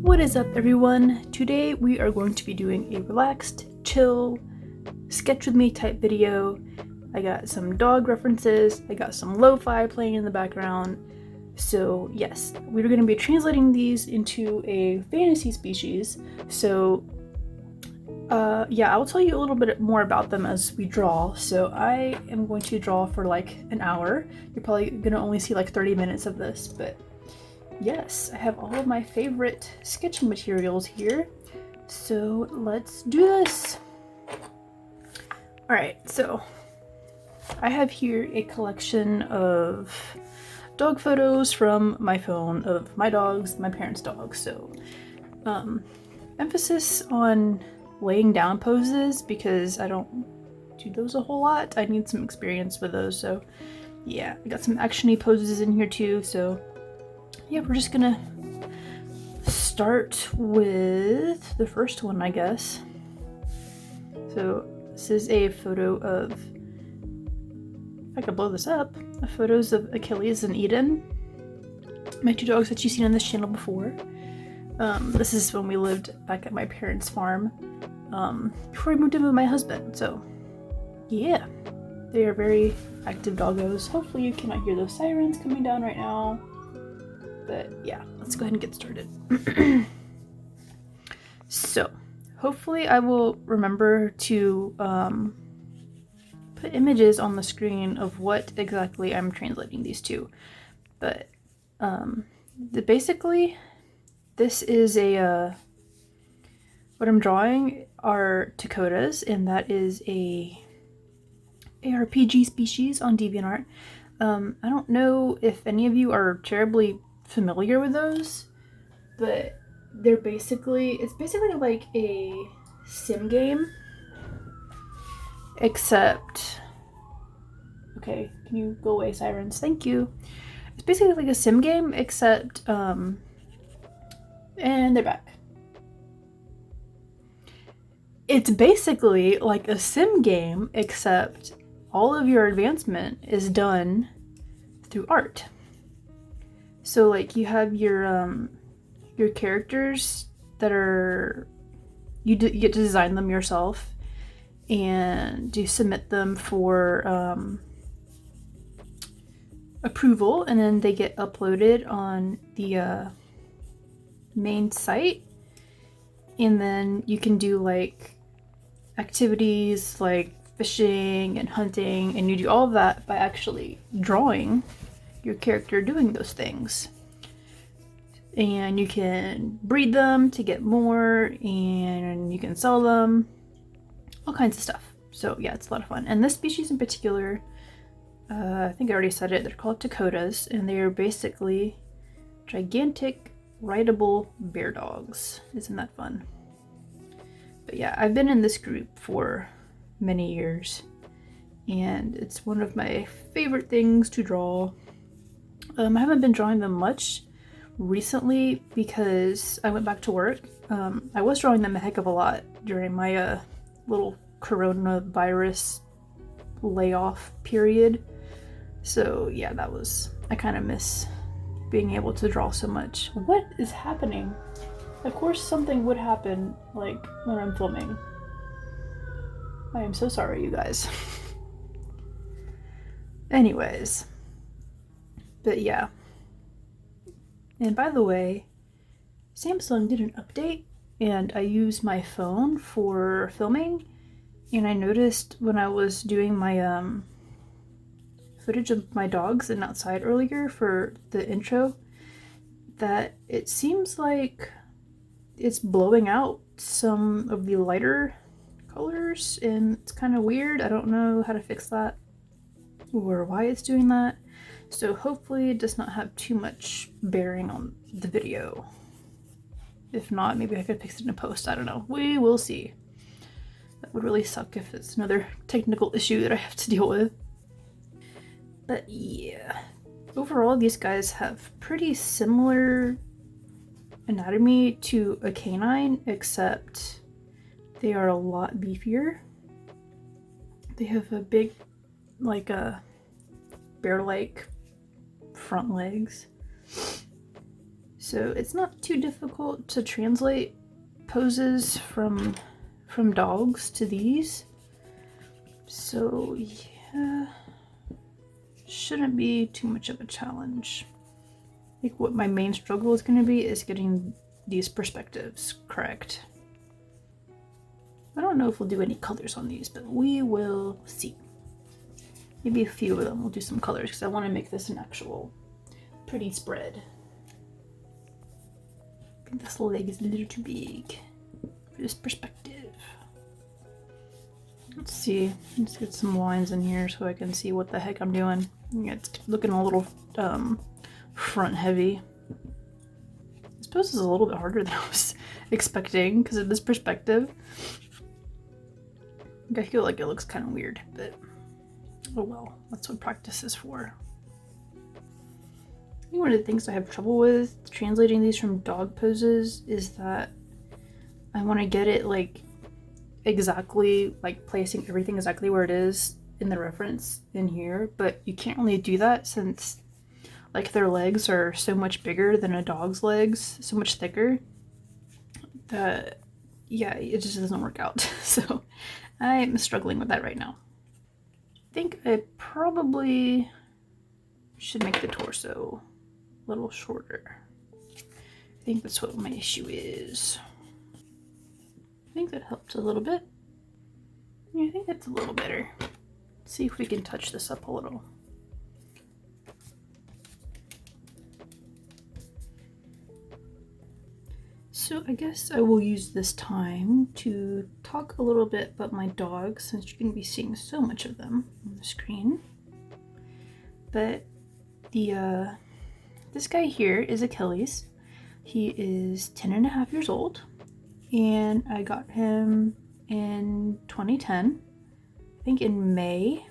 What is up, everyone? Today we are going to be doing a relaxed, chill, sketch with me type video. I got some dog references, I got some lo-fi playing in the background. So yes, we're going to be translating these into a fantasy species. So yeah, I'll tell you a little bit more about them as we draw. So I am going to draw for like an hour. You're probably going to only see like 30 minutes of this, but yes, I have all of my favorite sketching materials here, so let's do this. Alright, so I have here a collection of dog photos from my phone of my dogs, my parents' dogs, so emphasis on laying down poses because I don't do those a whole lot. I need some experience with those, so yeah, I got some action-y poses in here too, so yeah, we're just gonna start with the first one, I guess. So this is a photo of, if I could blow this up, photos of Achilles and Eden, my two dogs that you've seen on this channel before. This is when we lived back at my parents' farm before I moved in with my husband. So yeah, they are very active doggos. Hopefully you cannot hear those sirens coming down right now. But yeah, let's go ahead and get started. So, hopefully I will remember to put images on the screen of what exactly I'm translating these to. But basically, this is what I'm drawing are Takotas, and that is a ARPG species on DeviantArt. I don't know if any of you are terribly familiar with those, but it's basically like a sim game, except, okay, can you go away, sirens? Thank you. It's basically like a sim game, except and they're back. It's basically like a sim game, except all of your advancement is done through art. So like you have your characters that are, you get to design them yourself, and you submit them for approval, and then they get uploaded on the main site, and then you can do like activities like fishing and hunting, and you do all of that by actually drawing your character doing those things. And you can breed them to get more, and you can sell them, all kinds of stuff. So yeah, it's a lot of fun. And this species in particular, I think I already said it, they're called Takotas, and they are basically gigantic rideable bear dogs. Isn't that fun? But yeah, I've been in this group for many years, and it's one of my favorite things to draw. I haven't been drawing them much recently because I went back to work. I was drawing them a heck of a lot during my little coronavirus layoff period. So yeah, I kind of miss being able to draw so much. What is happening? Of course something would happen like when I'm filming. I am so sorry, you guys. Anyways. But yeah. And by the way, Samsung did an update, and I use my phone for filming, and I noticed when I was doing my footage of my dogs and outside earlier for the intro that it seems like it's blowing out some of the lighter colors, and it's kind of weird. I don't know how to fix that or why it's doing that. So hopefully it does not have too much bearing on the video. If not, maybe I could fix it in a post. I don't know. We will see. That would really suck if it's another technical issue that I have to deal with. But yeah, overall these guys have pretty similar anatomy to a canine, except they are a lot beefier. They have a big, like a bear-like front legs. So it's not too difficult to translate poses from dogs to these. So yeah, shouldn't be too much of a challenge. I think what my main struggle is going to be is getting these perspectives correct. I don't know if we'll do any colors on these, but we will see. Maybe a few of them we'll do some colors because I want to make this an actual pretty spread. I think this leg is a little too big for this perspective. Let's see. Let's get some lines in here so I can see what the heck I'm doing. It's looking a little front heavy. This pose is a little bit harder than I was expecting because of this perspective. I feel like it looks kind of weird, but oh well, that's what practice is for. I think one of the things I have trouble with translating these from dog poses is that I want to get it like exactly, like placing everything exactly where it is in the reference in here, but you can't really do that since like their legs are so much bigger than a dog's legs, so much thicker, that yeah, it just doesn't work out. So I'm struggling with that right now. I think I probably should make the torso a little shorter. I think that's what my issue is. I think that helped a little bit. Yeah, I think that's a little better. Let's see if we can touch this up a little. So I guess I will use this time to talk a little bit about my dogs, since you're going to be seeing so much of them on the screen. But the this guy here is Achilles. He is 10.5 years old, and I got him in 2010, I think in May,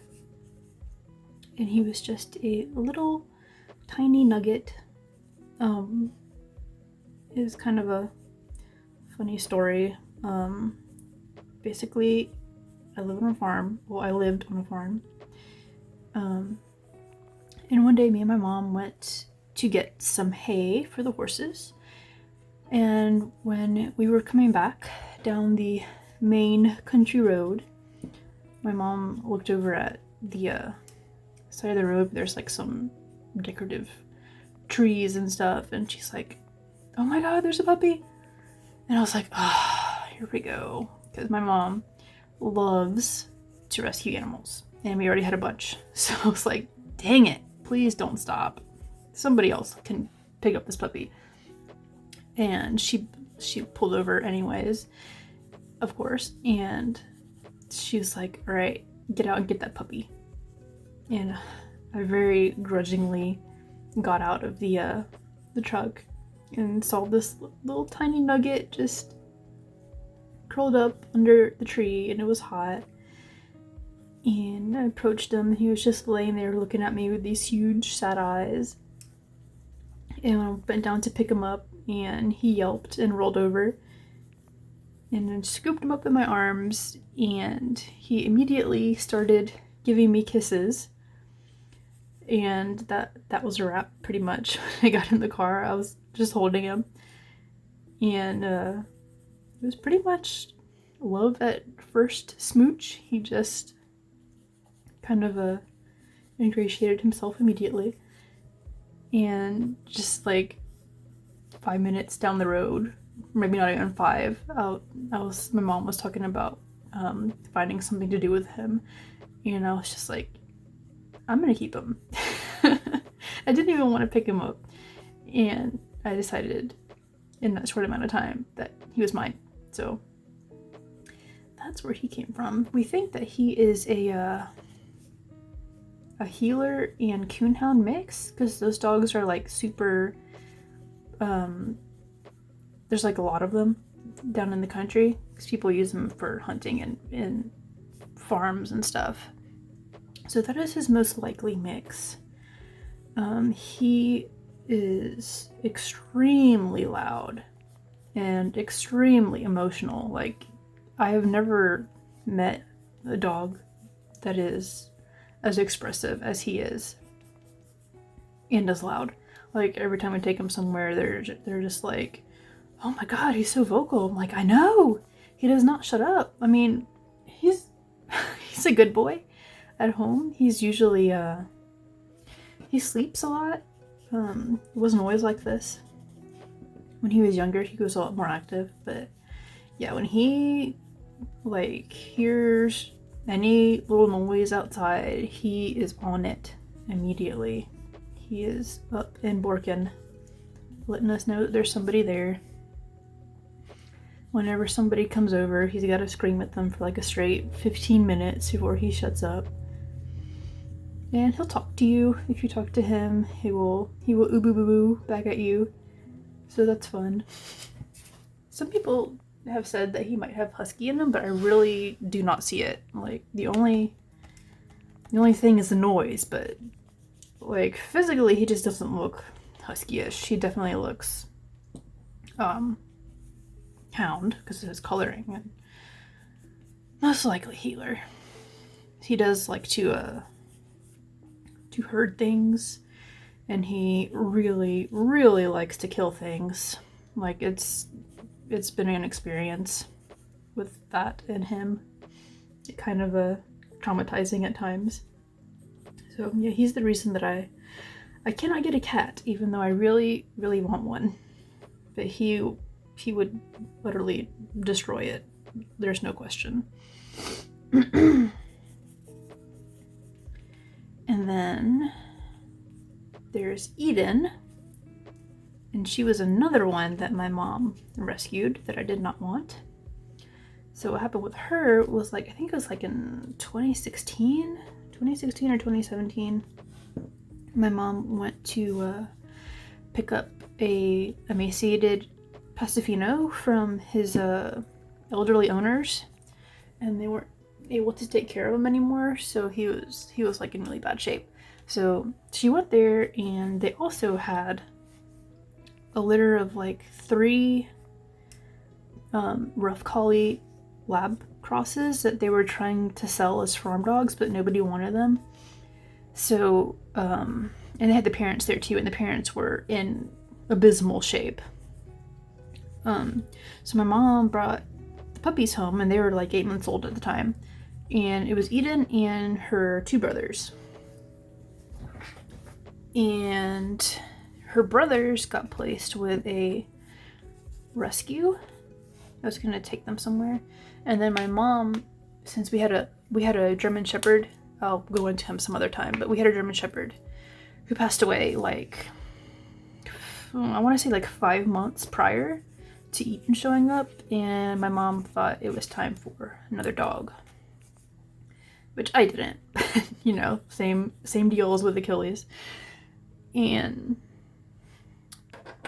and he was just a little tiny nugget. It was kind of a funny story. Basically, I live on a farm. Well, I lived on a farm. And one day me and my mom went to get some hay for the horses. And when we were coming back down the main country road, my mom looked over at the side of the road. There's like some decorative trees and stuff, and she's like, "Oh my god, there's a puppy!" And I was like, "Ah, oh, here we go," because my mom loves to rescue animals, and we already had a bunch. So I was like, "Dang it! Please don't stop. Somebody else can pick up this puppy." And she pulled over anyways, of course, and she was like, "All right, get out and get that puppy." And I very grudgingly got out of the truck and saw this little tiny nugget just curled up under the tree, and it was hot. And I approached him, and he was just laying there looking at me with these huge sad eyes. And I bent down to pick him up, and he yelped and rolled over. And I scooped him up in my arms, and he immediately started giving me kisses. And that was a wrap, pretty much. I got in the car, I was just holding him. And it was pretty much love at first smooch. He just kind of ingratiated himself immediately. And just like 5 minutes down the road, maybe not even 5, my mom was talking about finding something to do with him, and I was just like, I'm gonna keep him. I didn't even want to pick him up, and I decided in that short amount of time that he was mine. So that's where he came from. We think that he is a a healer and coonhound mix, because those dogs are like super, there's like a lot of them down in the country because people use them for hunting and in farms and stuff. So that is his most likely mix. He is extremely loud and extremely emotional. Like, I have never met a dog that is as expressive as he is and as loud. Like, every time I take him somewhere, they're just like, oh my god, he's so vocal. I'm like, I know! He does not shut up. I mean, he's a good boy at home. He's usually, he sleeps a lot. He wasn't always like this. When he was younger, he was a lot more active, but yeah, when he, like, hears any little noise outside, he is on it immediately. He is up and borking, letting us know that there's somebody there. Whenever somebody comes over, he's got to scream at them for like a straight 15 minutes before he shuts up. And he'll talk to you. If you talk to him, he will ooh boo boo boo back at you. So that's fun. Some people have said that he might have husky in him, but I really do not see it. Like, the only thing is the noise, but like physically he just doesn't look husky-ish. He definitely looks hound because of his coloring, and most likely healer. He does like to herd things, and he really, really likes to kill things. Like, it's been an experience with that in him. Kind of traumatizing at times. So yeah, he's the reason that I cannot get a cat, even though I really, really want one. But he would literally destroy it. There's no question. And then there's Eden, and she was another one that my mom rescued that I did not want. So what happened with her was, like, I think it was like in 2016 or 2017. My mom went to pick up a emaciated Pastafino from his elderly owners, and they weren't able to take care of him anymore, so he was like in really bad shape. So she went there, and they also had a litter of like 3 rough collie lab crosses that they were trying to sell as farm dogs, but nobody wanted them. So and they had the parents there too, and the parents were in abysmal shape. So my mom brought the puppies home, and they were like 8 months old at the time, and it was Eden and her 2 brothers. And her brothers got placed with a rescue. I was gonna take them somewhere, and then my mom, since we had a German Shepherd, I'll go into him some other time, but we had a German Shepherd who passed away, like, I want to say like 5 months prior to Eden showing up, and my mom thought it was time for another dog, which I didn't. You know, same deal as with Achilles. And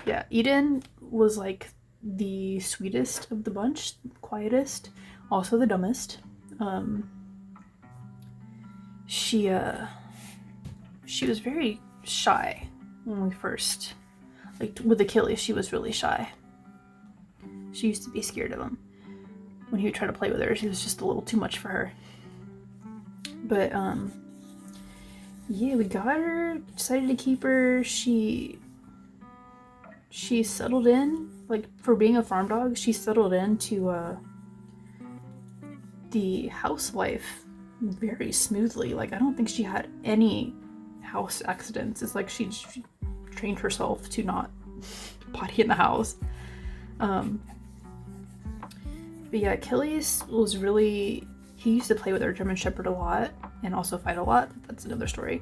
yeah, Eden was like the sweetest of the bunch, quietest, also the dumbest. She was very shy when we first, like, with Achilles, she was really shy. She used to be scared of him. When he would try to play with her, she was just a little too much for her. But yeah, we got her, decided to keep her. She settled in, like, for being a farm dog, she settled into the house life very smoothly. Like, I don't think she had any house accidents. It's like she trained herself to not potty in the house. But yeah, Achilles was really, he used to play with our German Shepherd a lot and also fight a lot. That's another story.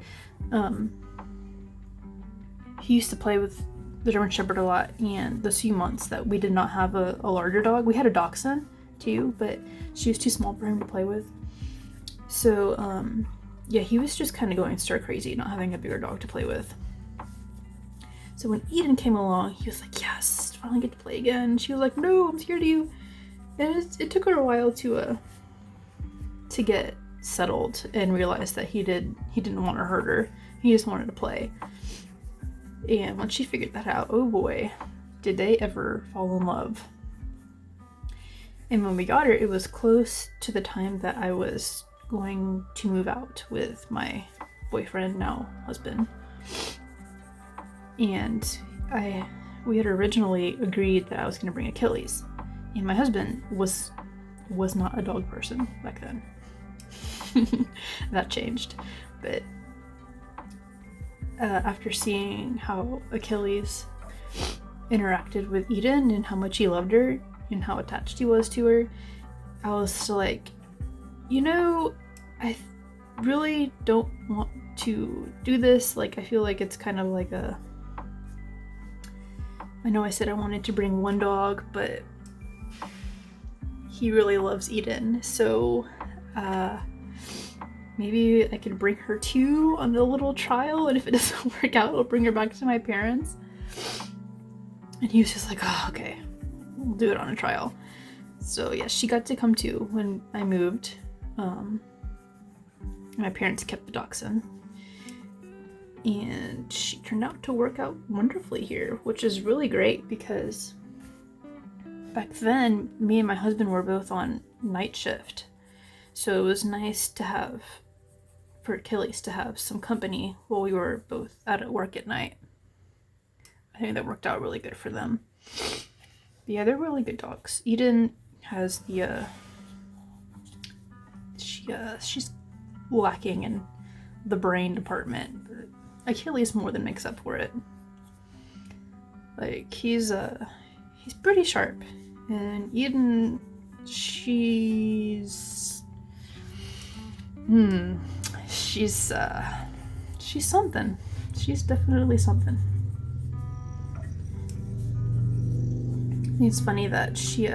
He used to play with the German Shepherd a lot, and the few months that we did not have a larger dog, we had a dachshund too, but she was too small for him to play with. So yeah, he was just kind of going stir crazy, not having a bigger dog to play with. So when Eden came along, he was like, yes, finally get to play again. She was like, no, I'm scared of you. And it took her a while to get settled and realize that he didn't want to hurt her. He just wanted to play. And once she figured that out, oh boy, did they ever fall in love. And when we got her, it was close to the time that I was going to move out with my boyfriend, now husband. And we had originally agreed that I was going to bring Achilles. And my husband was not a dog person back then. That changed. But after seeing how Achilles interacted with Eden and how much he loved her and how attached he was to her, I was like, I really don't want to do this. Like, I feel like it's kind of like I know I said I wanted to bring one dog, but he really loves Eden, so maybe I could bring her too on a little trial, and if it doesn't work out, I'll bring her back to my parents. And he was just like, oh, okay, we'll do it on a trial. So yeah, she got to come too when I moved. My parents kept the dachshund, and she turned out to work out wonderfully here, which is really great because back then, me and my husband were both on night shift. So it was nice to have, for Achilles to have some company while we were both out at work at night. I think that worked out really good for them. But yeah, they're really good dogs. Eden has the, she's lacking in the brain department, but Achilles more than makes up for it. Like, he's pretty sharp. And Eden, she's something. She's definitely something. It's funny that she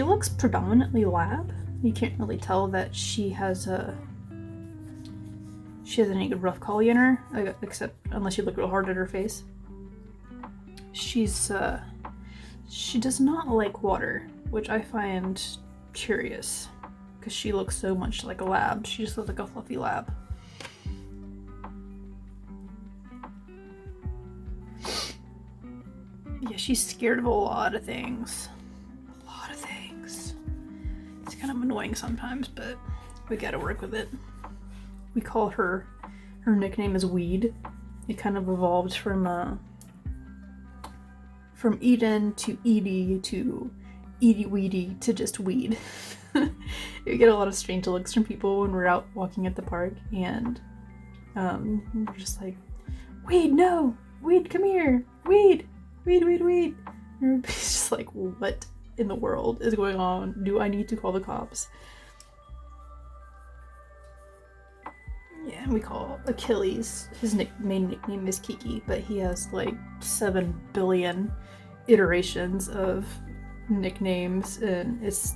looks predominantly lab. You can't really tell that she has any rough collie in her, except unless you look real hard at her face. She does not like water, which I find curious, because she looks so much like a lab. She just looks like a fluffy lab. Yeah, she's scared of a lot of things. It's kind of annoying sometimes, but we gotta work with it. We call her nickname is Weed. It kind of evolved from Eden to Edie to Edie Weedy to just Weed. We get a lot of strange looks from people when we're out walking at the park, and we're just like, Weed, no! Weed, come here! Weed! Weed, weed, weed! And everybody's just like, what in the world is going on? Do I need to call the cops? Yeah, we call Achilles, his main nickname is Kiki, but he has like 7 billion iterations of nicknames, and it's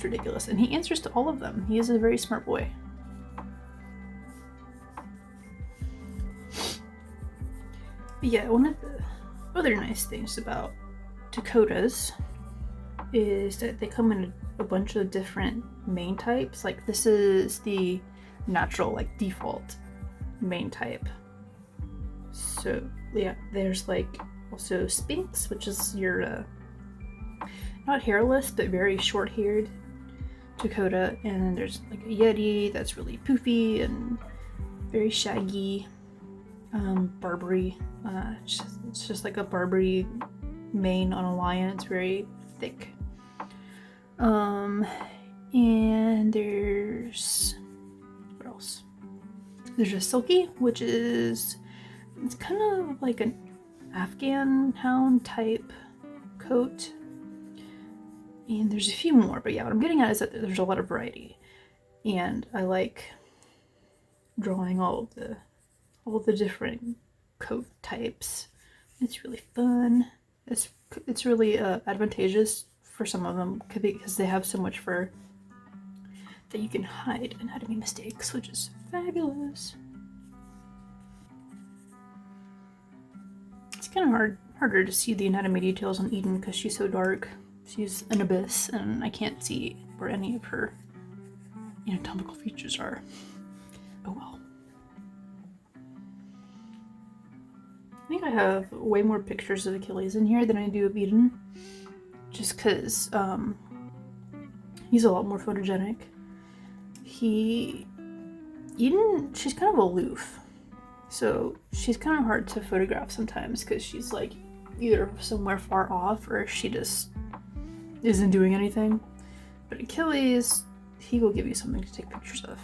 ridiculous. And he answers to all of them. He is a very smart boy. But yeah, one of the other nice things about Dakotas is that they come in a bunch of different mane types. Like, this is the natural, like, default mane type. So yeah, there's like also Sphinx, which is your not hairless but very short-haired Dakota, and then there's like a Yeti that's really poofy and very shaggy. Barbary, it's just like a Barbary mane on a lion. It's very thick. And there's, what else? There's a Silky, which is, it's kind of like an Afghan hound type coat. And there's a few more, but yeah, what I'm getting at is that there's a lot of variety. And I like drawing all of the different coat types. It's really fun. It's really advantageous for some of them because they have so much fur. that you can hide anatomy mistakes, which is fabulous. It's kind of harder to see the anatomy details on Eden because she's so dark. She's an abyss, and I can't see where any of her anatomical features are. Oh well. I think I have way more pictures of Achilles in here than I do of Eden, just because he's a lot more photogenic. Eden, she's kind of aloof, so she's kind of hard to photograph sometimes because she's like either somewhere far off or she just isn't doing anything. But Achilles, he will give you something to take pictures of.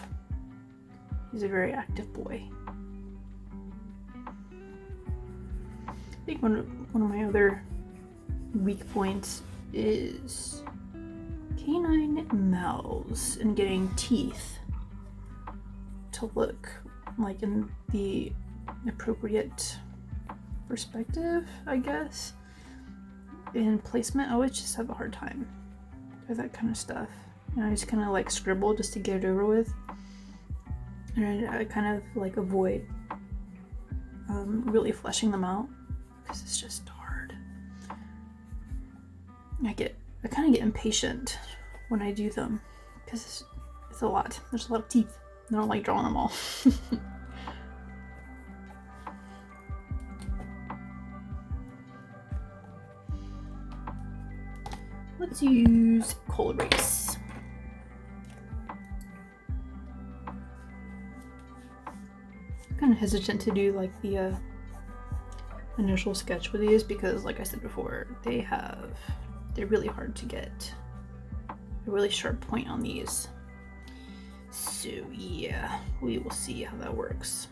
He's a very active boy. I think one of my other weak points is canine mouths and getting teeth to look like in the appropriate perspective, I guess. In placement, I always just have a hard time with that kind of stuff. And I just kind of like scribble just to get it over with. And I kind of like avoid really fleshing them out because it's just hard. I kind of get impatient when I do them because it's a lot. There's a lot of teeth. I don't like drawing them all. Let's use Cold Erase. I'm kind of hesitant to do like the initial sketch with these because, like I said before, they're really hard to get a really sharp point on these. So yeah, we will see how that works.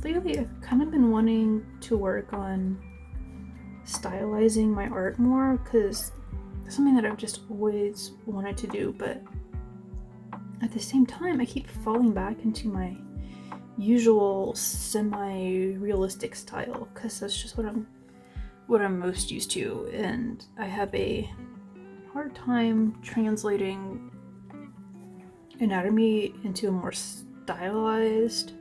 Lately, I've kind of been wanting to work on stylizing my art more because it's something that I've just always wanted to do, but at the same time, I keep falling back into my usual semi-realistic style because that's just what I'm most used to, and I have a hard time translating anatomy into a more stylized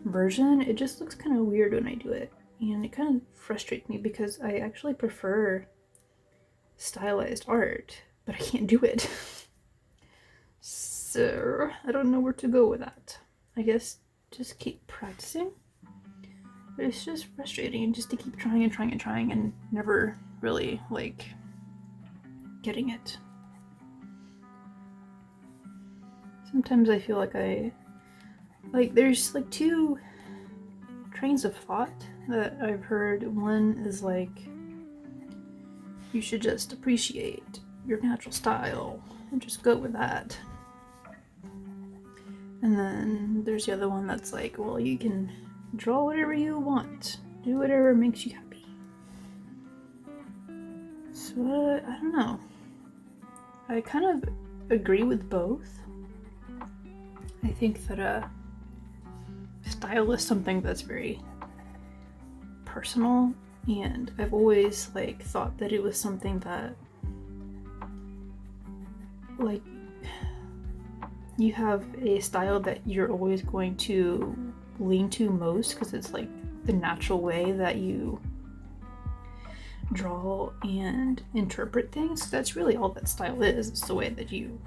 version. It just looks kind of weird when I do it, and it kind of frustrates me because I actually prefer stylized art, but I can't do it. So I don't know where to go with that. I guess just keep practicing, but it's just frustrating just to keep trying and never really like getting it. Sometimes I feel like there's like two trains of thought that I've heard. One is like you should just appreciate your natural style and just go with that. And then there's the other one that's like, well, you can draw whatever you want, do whatever makes you happy. So I don't know. I kind of agree with both. I think that style is something that's very personal, and I've always like thought that it was something that like you have a style that you're always going to lean to most because it's like the natural way that you draw and interpret things. That's really all that style is. It's the way that you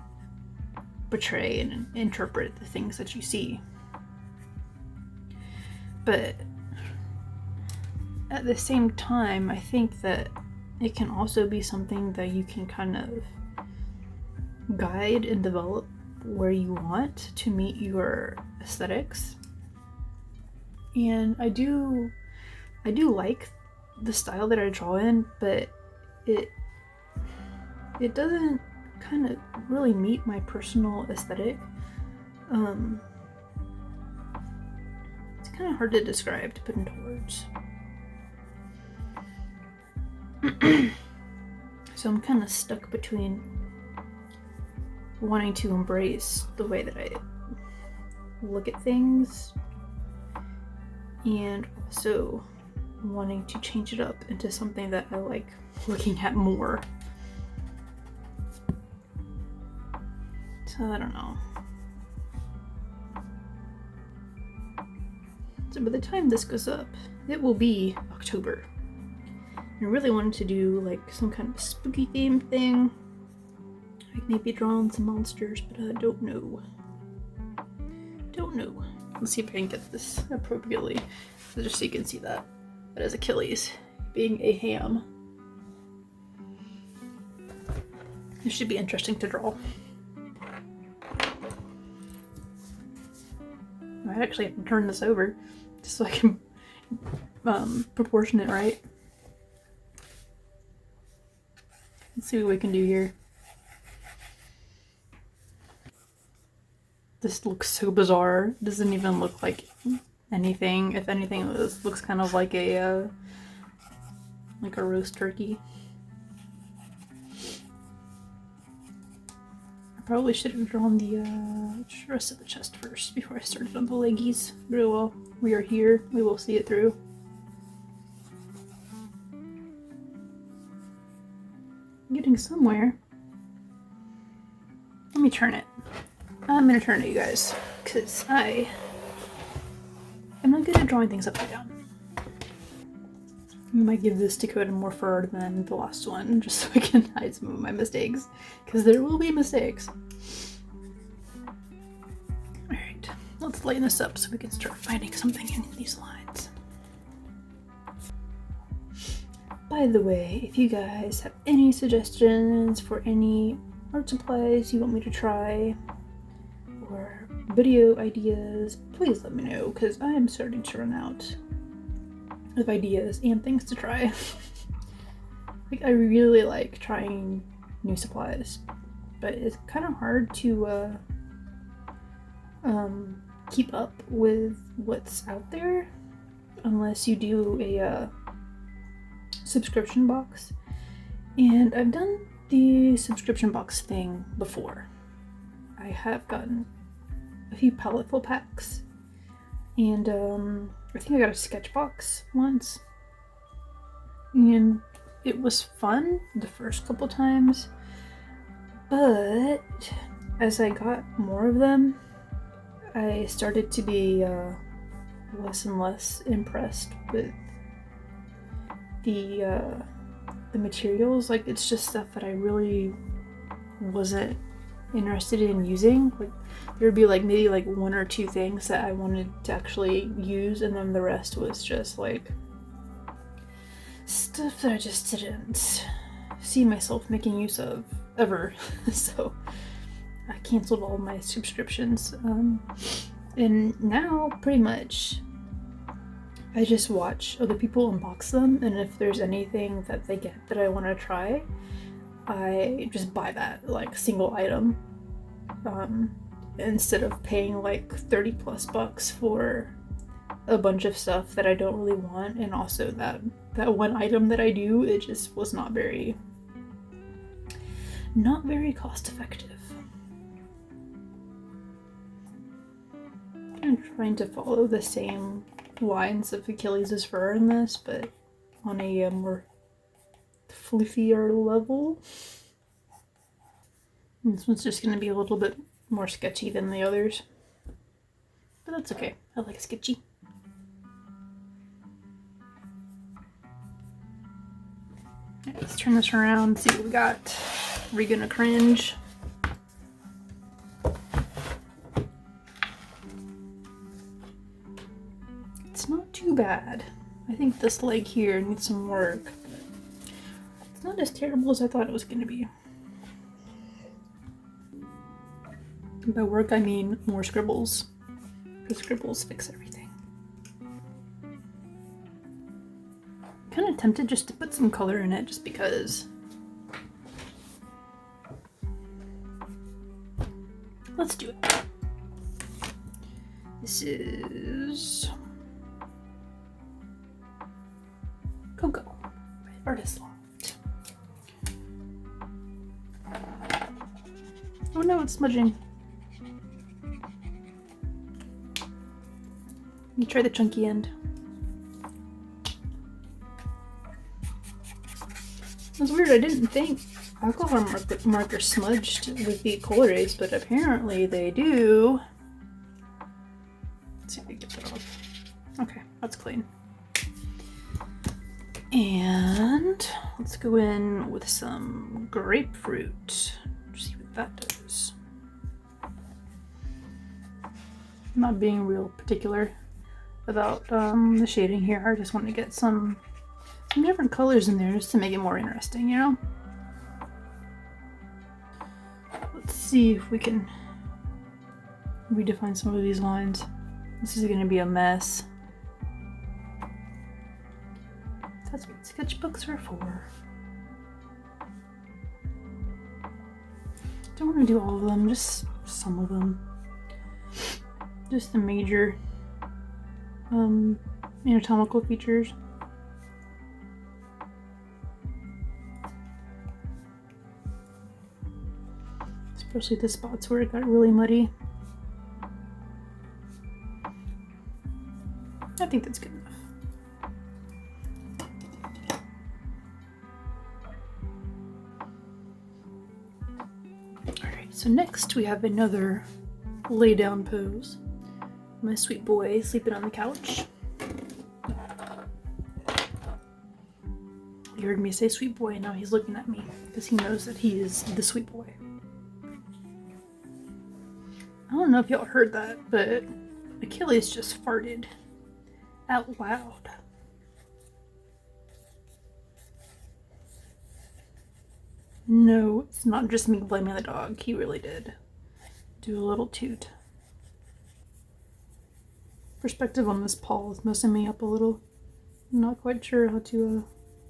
portray and interpret the things that you see. But at the same time, I think that it can also be something that you can kind of guide and develop where you want to meet your aesthetics. And I do like the style that I draw in, but it doesn't kind of really meet my personal aesthetic. It's kind of hard to describe, to put into words. So I'm kind of stuck between wanting to embrace the way that I look at things and also wanting to change it up into something that I like looking at more. So I don't know. So by the time this goes up, it will be October. I really wanted to do like some kind of spooky themed thing. Like maybe draw on some monsters, but I don't know. Don't know. Let's see if I can get this appropriately, just so you can see that. That is Achilles being a ham. This should be interesting to draw. I might actually have to turn this over just so I can proportion it right. Let's see what we can do here. This looks so bizarre. It doesn't even look like anything. If anything, this looks kind of like a roast turkey. I probably should have drawn the rest of the chest first before I started on the leggies. Very well. We are here. We will see it through. Getting somewhere. Let me turn it. I'm gonna turn it, you guys, because I am not good at drawing things upside down. I might give this Dakota more fur than the last one, just so I can hide some of my mistakes, because there will be mistakes. Alright, let's lighten this up so we can start finding something in these lines. By the way, if you guys have any suggestions for any art supplies you want me to try, or video ideas, please let me know, because I am starting to run out of ideas and things to try. Like, I really like trying new supplies, but it's kind of hard to keep up with what's out there unless you do a subscription box. And I've done the subscription box thing before. I have gotten a few palettefull packs, and I think I got a sketch box once, and it was fun the first couple times, but as I got more of them, I started to be less and less impressed with the materials. Like, it's just stuff that I really wasn't interested in using. Like, there would be like maybe like one or two things that I wanted to actually use, and then the rest was just like stuff that I just didn't see myself making use of ever. So I canceled all my subscriptions, and now pretty much I just watch other people unbox them, and if there's anything that they get that I want to try, I just buy that like single item, instead of paying like 30 plus bucks for a bunch of stuff that I don't really want. And also that one item that I do, it just was not very cost effective. I'm trying to follow the same lines of Achilles' fur in this, but on a more fluffier level. And this one's just going to be a little bit more sketchy than the others, but that's okay. I like sketchy. Right, let's turn this around, see what we got. Are we gonna cringe? It's not too bad. I think this leg here needs some work, but it's not as terrible as I thought it was gonna be. By work, I mean more scribbles, because scribbles fix everything. I'm kind of tempted just to put some color in it, just because. Let's do it. This is Coco by Artist Loft. Oh no, it's smudging. Let me try the chunky end. It's weird, I didn't think alcohol markers smudged with the cold erase, but apparently they do. Let's see if we can get that off. Okay, that's clean. And let's go in with some grapefruit. See what that does. I'm not being real particular about the shading here. I just want to get some different colors in there just to make it more interesting, you know? Let's see if we can redefine some of these lines. This is going to be a mess. That's what sketchbooks are for. Don't want to do all of them, just some of them. Just the major anatomical features. Especially the spots where it got really muddy. I think that's good enough. Alright, so next we have another lay down pose. My sweet boy sleeping on the couch. You heard me say sweet boy, and now he's looking at me because he knows that he is the sweet boy. I don't know if y'all heard that, but Achilles just farted out loud. No, it's not just me blaming the dog. He really did do a little toot. Perspective on this paw is messing me up a little. I'm not quite sure how to,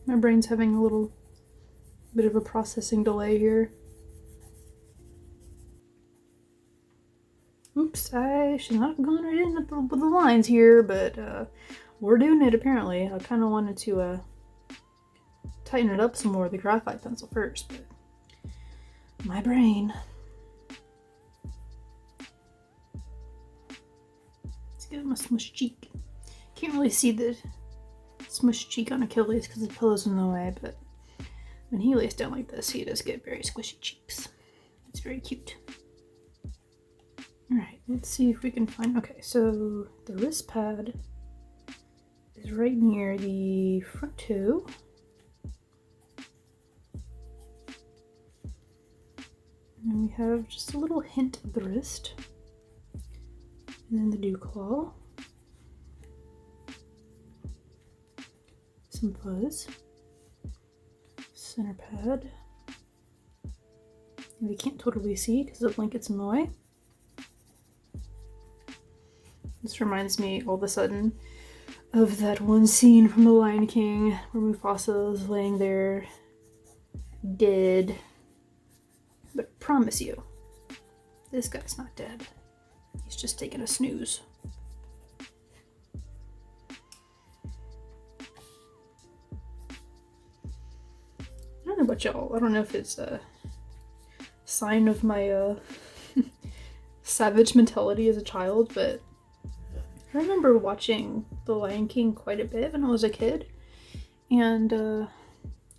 my brain's having a little bit of a processing delay here. Oops, she's not going right in with the lines here, but we're doing it apparently. I kind of wanted to tighten it up some more with the graphite pencil first, but my brain. Let's give him a smush cheek. Can't really see the smush cheek on Achilles because the pillow's in the way, but when he lays down like this, he does get very squishy cheeks. It's very cute. Alright, let's see if we can find... Okay, so the wrist pad is right near the front toe. And we have just a little hint of the wrist. And then the dew claw. Some fuzz. Center pad. And we can't totally see because the blanket's in the way. This reminds me all of a sudden of that one scene from The Lion King where Mufasa is laying there dead. But I promise you, this guy's not dead. He's just taking a snooze. I don't know about y'all. I don't know if it's a sign of my savage mentality as a child, but I remember watching The Lion King quite a bit when I was a kid, and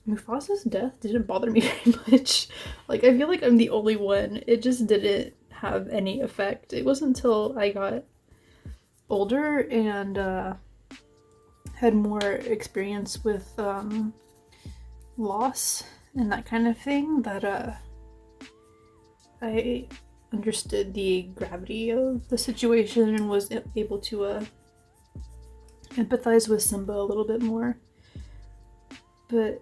Mufasa's death didn't bother me very much. Like, I feel like I'm the only one. It just didn't have any effect. It wasn't until I got older and had more experience with loss and that kind of thing that I understood the gravity of the situation and was able to empathize with Simba a little bit more. But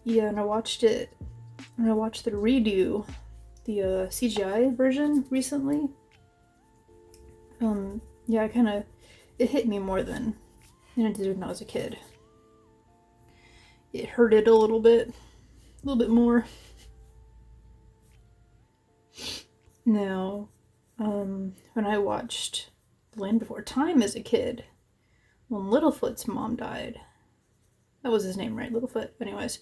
yeah, and I watched the redo, the CGI version recently. Yeah, it hit me more than it did when I was a kid. It hurted a little bit more. Now, when I watched The Land Before Time as a kid, when Littlefoot's mom died, that was his name, right? Littlefoot. Anyways,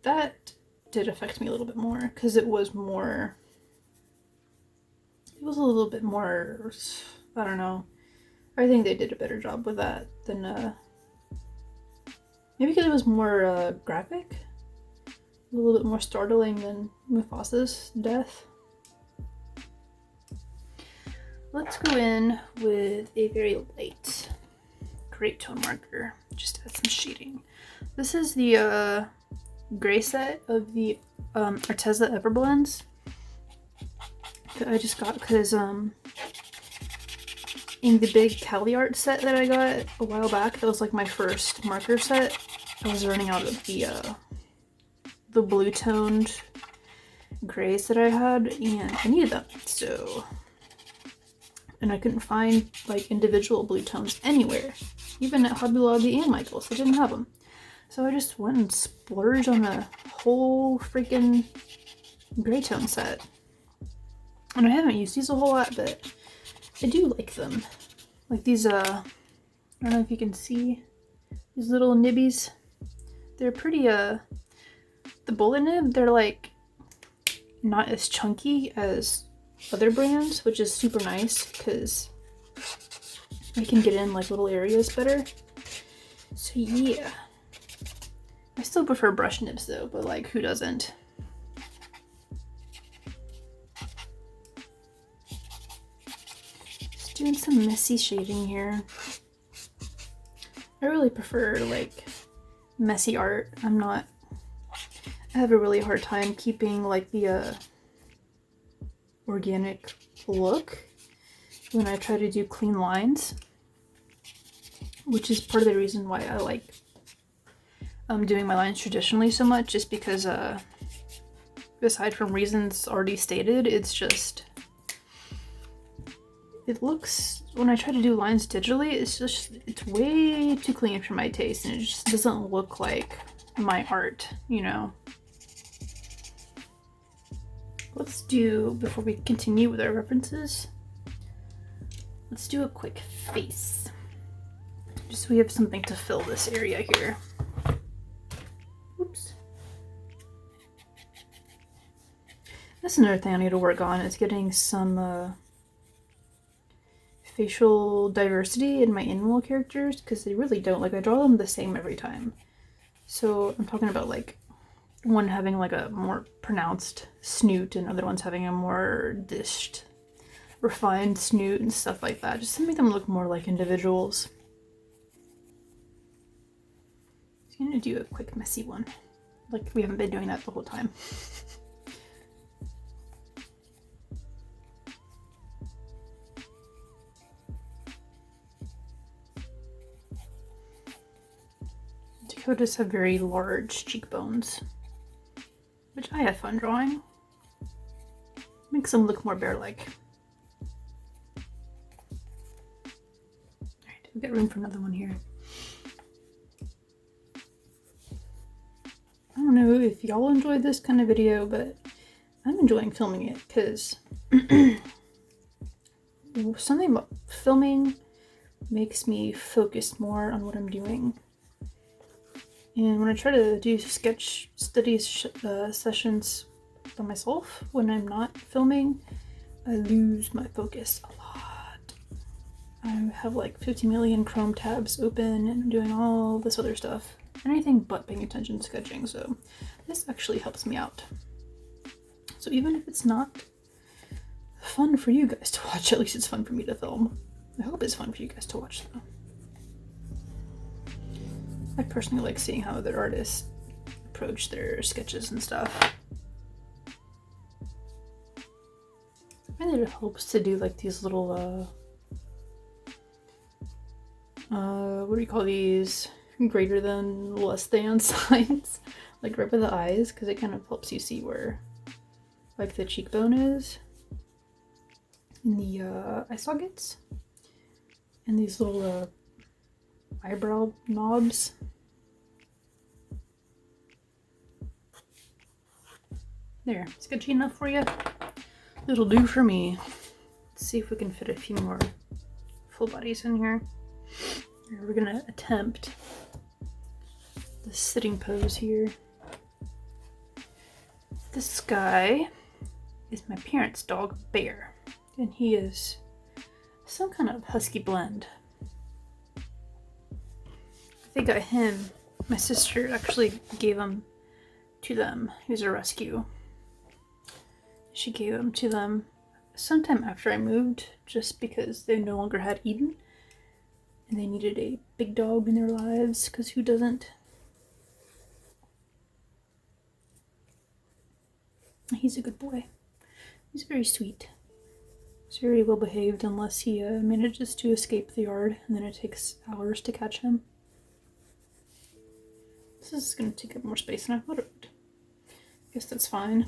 that did affect me a little bit more because it was a little bit more, I don't know. I think they did a better job with that than, maybe because it was more graphic. a little bit more startling than Mufasa's death. Let's go in with a very light gray tone marker, just add some shading. This is the gray set of the Arteza Everblends that I just got because in the big Cali Art set that I got a while back, that was like my first marker set, I was running out of the blue toned grays that I had, and I needed them. So, and I couldn't find like individual blue tones anywhere, even at Hobby Lobby and Michael's. They didn't have them. So I just went and splurged on a whole freaking gray tone set. And I haven't used these a whole lot, but I do like them. Like these, I don't know if you can see these little nibbies. They're pretty, the bullet nib, they're like not as chunky as other brands, which is super nice because I can get in like little areas better. So yeah. I still prefer brush nibs though, but like who doesn't? Just doing some messy shading here. I really prefer like messy art. I have a really hard time keeping like the organic look when I try to do clean lines, which is part of the reason why I like doing my lines traditionally so much, just because aside from reasons already stated, it's just, it looks, when I try to do lines digitally, it's way too clean for my taste, and it just doesn't look like my art, you know. Let's do, before we continue with our references, let's do a quick face, just so we have something to fill this area here. Oops. That's another thing I need to work on, is getting some facial diversity in my animal characters, because they really don't. Like, I draw them the same every time. So I'm talking about like one having like a more pronounced snoot and other ones having a more dished, refined snoot and stuff like that, just to make them look more like individuals. I'm gonna do a quick messy one. Like we haven't been doing that the whole time. Dakotas have very large cheekbones, which I have fun drawing. Makes them look more bear-like. Alright, we've got room for another one here. I don't know if y'all enjoyed this kind of video, but I'm enjoying filming it because something about filming makes me focus more on what I'm doing. And when I try to do sketch studies sessions by myself, when I'm not filming, I lose my focus a lot. I have like 50 million Chrome tabs open and I'm doing all this other stuff. Anything but paying attention to sketching, so this actually helps me out. So even if it's not fun for you guys to watch, at least it's fun for me to film. I hope it's fun for you guys to watch though. I personally like seeing how other artists approach their sketches and stuff. I find that it helps to do like these little what do you call these? Greater than, less than signs, like right by the eyes, because it kind of helps you see where like the cheekbone is in the eye sockets, and these little eyebrow knobs. There, sketchy enough for you? It'll do for me. Let's see if we can fit a few more full bodies in here. We're gonna attempt the sitting pose here. This guy is my parents' dog, Bear, and he is some kind of husky blend. They got him, my sister actually gave him to them. He's a rescue. She gave him to them sometime after I moved, just because they no longer had Eden. And they needed a big dog in their lives, because who doesn't? He's a good boy. He's very sweet. He's very well behaved unless he manages to escape the yard, and then it takes hours to catch him. This is going to take up more space than I thought it would. I guess that's fine.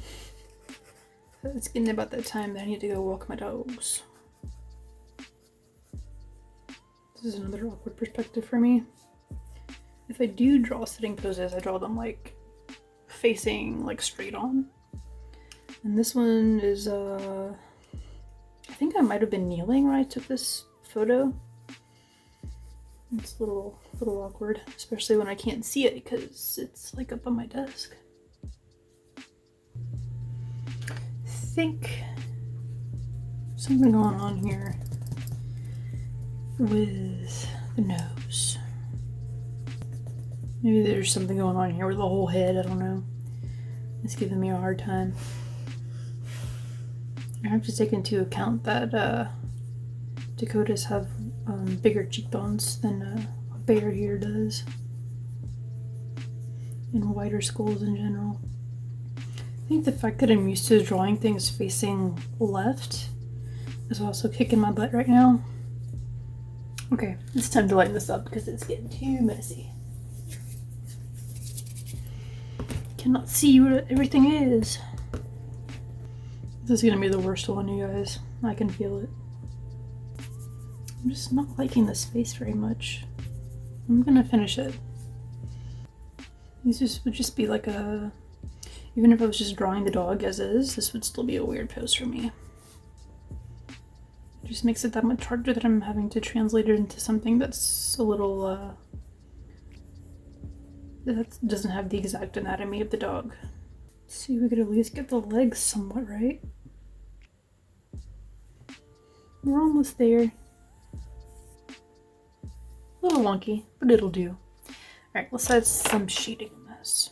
It's getting about that time that I need to go walk my dogs. This is another awkward perspective for me. If I do draw sitting poses, I draw them like facing like straight on. And this one is I think I might have been kneeling when I took this photo. It's a little awkward, especially when I can't see it because it's like up on my desk. I think something going on here with the nose. Maybe there's something going on here with the whole head, I don't know. It's giving me a hard time. I have to take into account that Dakotas have bigger cheekbones than a bear here does. And wider skulls in general. I think the fact that I'm used to drawing things facing left is also kicking my butt right now. Okay, it's time to lighten this up because it's getting too messy. Cannot see what everything is. This is gonna be the worst one, you guys. I can feel it. I'm just not liking this face very much. I'm gonna finish it. This would just be like a... Even if I was just drawing the dog as is, this would still be a weird pose for me. It just makes it that much harder that I'm having to translate it into something that's a little, that doesn't have the exact anatomy of the dog. Let's see, we could at least get the legs somewhat right. We're almost there. A little wonky, but it'll do. Alright, let's add some shading on this.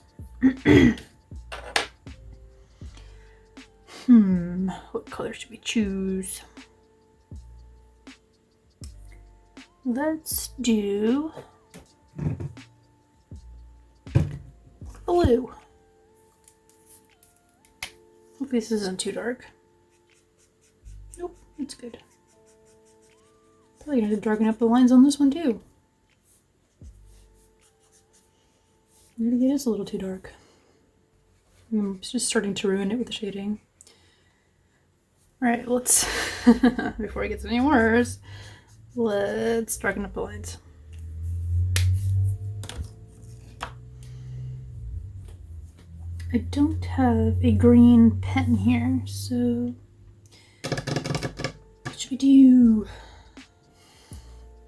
What color should we choose? Let's do blue. Hope this isn't too dark. Nope, it's good. Probably gonna darken up the lines on this one too. Maybe it is a little too dark. I'm just starting to ruin it with the shading. Alright, let's, before it gets any worse, let's darken up the lines. I don't have a green pen here, so what should we do?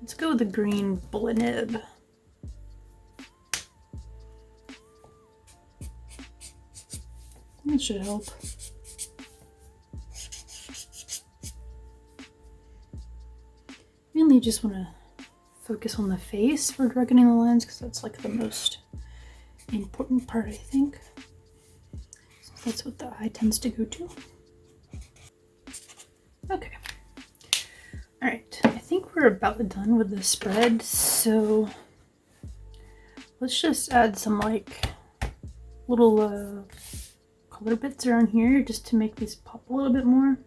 Let's go with the green bullet nib. That should help. Mainly just want to focus on the face for darkening the lines because that's like the most important part, I think. So that's what the eye tends to go to. Okay. Alright, I think we're about done with the spread, so let's just add some like little color bits around here just to make these pop a little bit more,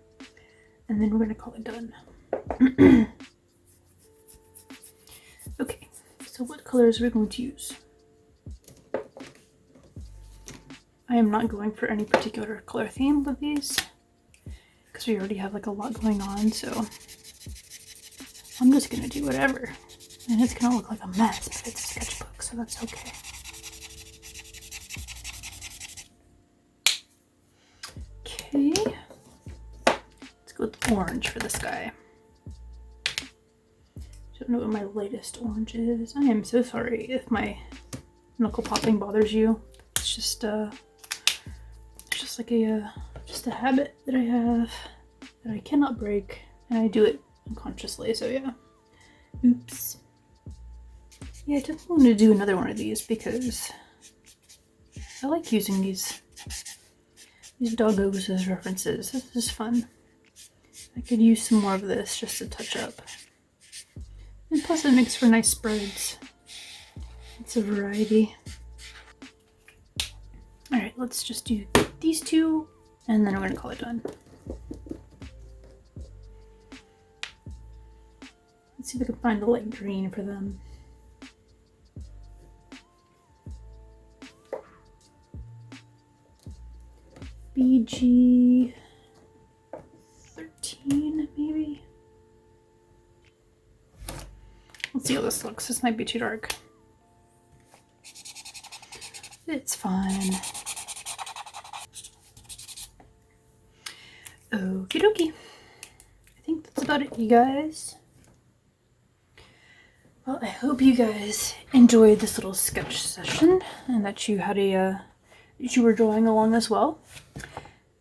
and then we're gonna call it done. Okay, so what colors are we going to use? I am not going for any particular color theme with these because we already have like a lot going on, so I'm just gonna do whatever. And it's gonna look like a mess, but it's a sketchbook, so that's okay. Okay, let's go with orange for this guy. Don't know what my latest orange is. I am so sorry if my knuckle popping bothers you. It's just like just a habit that I have that I cannot break, and I do it unconsciously. So yeah, oops. Yeah, I definitely want to do another one of these because I like using these doggos as references. This is fun. I could use some more of this just to touch up. And plus it makes for nice spreads. It's a variety. Alright, let's just do these two, and then we're gonna call it done. Let's see if I can find a light green for them. BG 13, maybe? Let's see how this looks. This might be too dark. It's fine. Okie dokie. I think that's about it, you guys. Well, I hope you guys enjoyed this little sketch session and that you had that you were drawing along as well.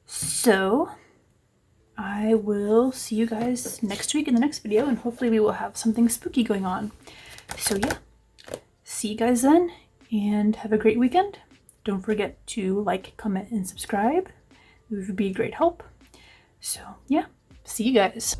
So I will see you guys next week in the next video, and hopefully we will have something spooky going on. So yeah, see you guys then, and have a great weekend. Don't forget to like, comment, and subscribe. It would be a great help. So yeah, see you guys.